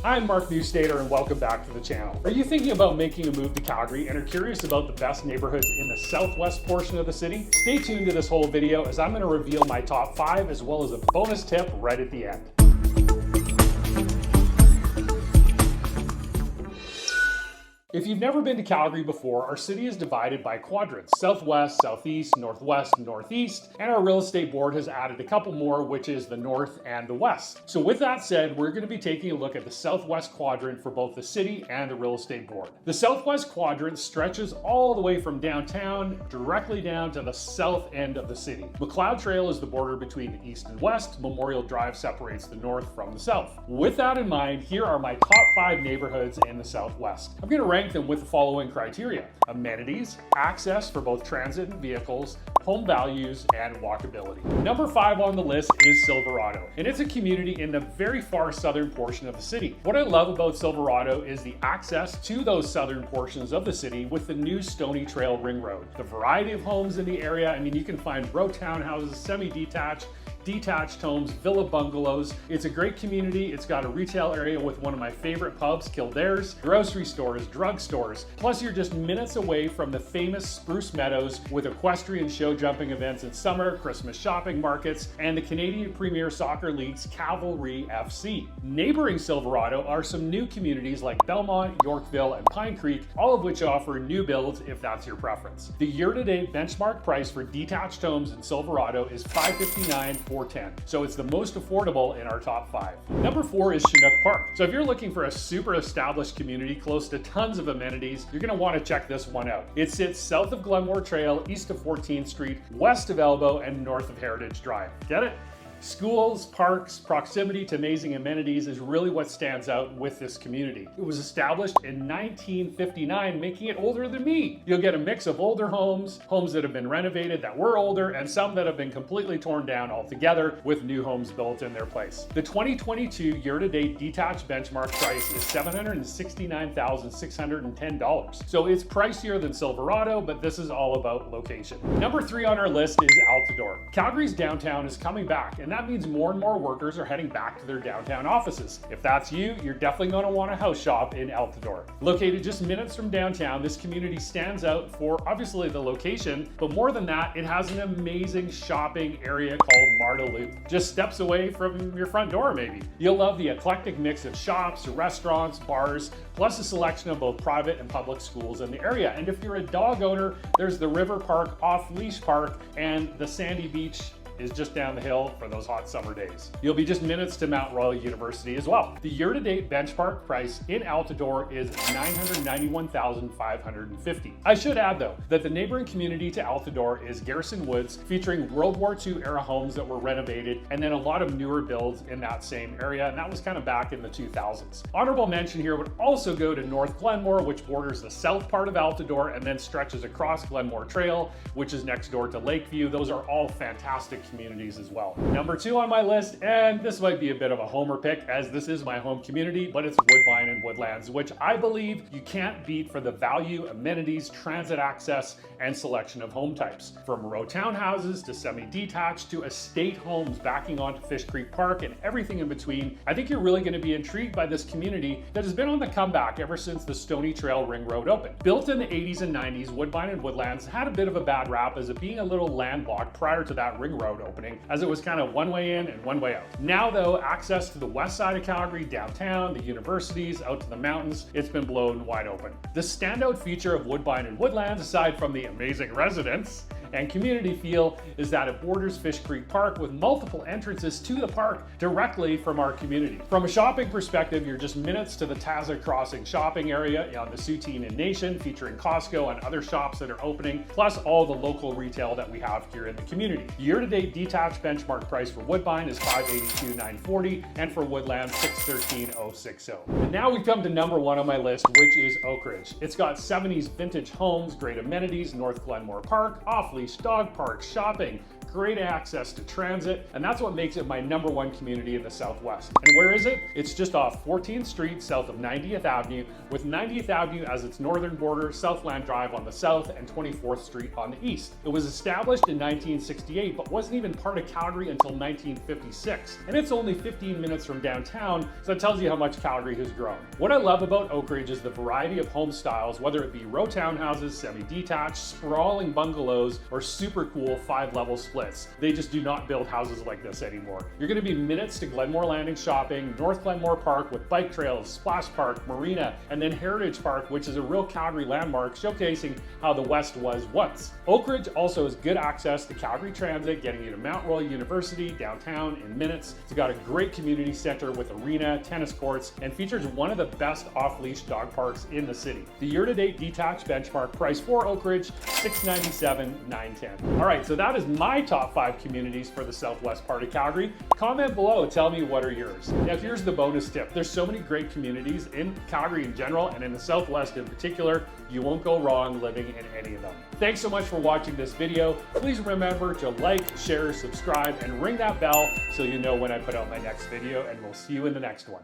I'm Mark Newstater and welcome back to the channel. Are you thinking about making a move to Calgary and are curious about the best neighborhoods in the southwest portion of the city? Stay tuned to this whole video as I'm going to reveal my top 5 as well as a bonus tip right at the end. If you've never been to Calgary before, our city is divided by quadrants: southwest, southeast, northwest, northeast, and our real estate board has added a couple more, which is the north and the west. So with that said, we're going to be taking a look at the southwest quadrant for both the city and the real estate board. The southwest quadrant stretches all the way from downtown directly down to the south end of the city. McLeod Trail is the border between the east and west. Memorial Drive separates the north from the south. With that in mind, here are my top 5 neighborhoods in the southwest. I'm going to rank them with the following criteria: amenities, access for both transit and vehicles, home values, and walkability. Number 5 on the list is Silverado, and it's a community in the very far southern portion of the city. What I love about Silverado is the access to those southern portions of the city with the new Stony Trail Ring Road. The variety of homes in the area, I mean, you can find row townhouses, semi-detached, detached homes, villa bungalows. It's a great community. It's got a retail area with one of my favorite pubs, Kildare's, grocery stores, drugstores. Plus, you're just minutes away from the famous Spruce Meadows with equestrian show jumping events in summer, Christmas shopping markets, and the Canadian Premier Soccer League's Cavalry FC. Neighboring Silverado are some new communities like Belmont, Yorkville, and Pine Creek, all of which offer new builds if that's your preference. The year-to-date benchmark price for detached homes in Silverado is $559,410. So it's the most affordable in our top 5. Number 4 is Chinook Park. So if you're looking for a super established community close to tons of amenities, you're going to want to check this one out. It sits south of Glenmore Trail, east of 14th Street, west of Elbow, and north of Heritage Drive. Get it? Schools, parks, proximity to amazing amenities is really what stands out with this community. It was established in 1959, making it older than me. You'll get a mix of older homes, homes that have been renovated that were older, and some that have been completely torn down altogether with new homes built in their place. The 2022 year-to-date detached benchmark price is $769,610. So it's pricier than Silverado, but this is all about location. Number 3 on our list is Altadore. Calgary's downtown is coming back, and that means more and more workers are heading back to their downtown offices. If that's you, you're definitely going to want to house shop in Altadore. Located just minutes from downtown, this community stands out for obviously the location, but more than that, it has an amazing shopping area called Marda Loop, just steps away from your front door maybe. You'll love the eclectic mix of shops, restaurants, bars, plus a selection of both private and public schools in the area. And if you're a dog owner, there's the River Park Off-Leash Park, and the Sandy Beach is just down the hill for those hot summer days. You'll be just minutes to Mount Royal University as well. The year-to-date benchmark price in Altadore is $991,550. I should add though that the neighboring community to Altadore is Garrison Woods, featuring World War II era homes that were renovated, and then a lot of newer builds in that same area, and that was kind of back in the 2000s. Honorable mention here would also go to North Glenmore, which borders the south part of Altadore and then stretches across Glenmore Trail, which is next door to Lakeview. Those are all fantastic communities as well. Number 2 on my list, and this might be a bit of a homer pick as this is my home community, but it's Woodbine and Woodlands, which I believe you can't beat for the value, amenities, transit access, and selection of home types. From row townhouses to semi-detached to estate homes backing onto Fish Creek Park and everything in between, I think you're really going to be intrigued by this community that has been on the comeback ever since the Stony Trail Ring Road opened. Built in the 80s and 90s, Woodbine and Woodlands had a bit of a bad rap as it being a little landlocked prior to that ring road opening, as it was kind of one way in and one way out. Now though, access to the west side of Calgary, downtown, the universities, out to the mountains, it's been blown wide open. The standout feature of Woodbine and Woodlands, aside from the amazing residents and community feel, is that it borders Fish Creek Park with multiple entrances to the park directly from our community. From a shopping perspective, you're just minutes to the Taza Crossing shopping area on the Tsuut'ina Nation, featuring Costco and other shops that are opening, plus all the local retail that we have here in the community. Year-to-date detached benchmark price for Woodbine is $582,940, and for Woodlands $613,060. And now we come to number 1 on my list, which is Oak Ridge. It's got 70s vintage homes, great amenities, North Glenmore Park, off-leash dog park, shopping, great access to transit, and that's what makes it my #1 community in the Southwest. And where is it? It's just off 14th Street south of 90th Avenue, with 90th Avenue as its northern border, Southland Drive on the south, and 24th Street on the east. It was established in 1968, but wasn't even part of Calgary until 1956. And it's only 15 minutes from downtown, so that tells you how much Calgary has grown. What I love about Oak Ridge is the variety of home styles, whether it be row townhouses, semi-detached, sprawling bungalows, or super cool 5-level splits. They just do not build houses like this anymore. You're going to be minutes to Glenmore Landing shopping, North Glenmore Park with bike trails, Splash Park, Marina, and then Heritage Park, which is a real Calgary landmark showcasing how the West was once. Oak Ridge also has good access to Calgary Transit, getting you to Mount Royal University downtown in minutes. It's got a great community center with arena, tennis courts, and features one of the best off-leash dog parks in the city. The year-to-date detached benchmark price for Oak Ridge, $697,910. All right, so that is my top 5 communities for the southwest part of Calgary. Comment below, tell me what are yours. Now here's the bonus tip. There's so many great communities in Calgary in general and in the southwest in particular, you won't go wrong living in any of them. Thanks so much for watching this video. Please remember to like, share, subscribe, and ring that bell so you know when I put out my next video, and we'll see you in the next one.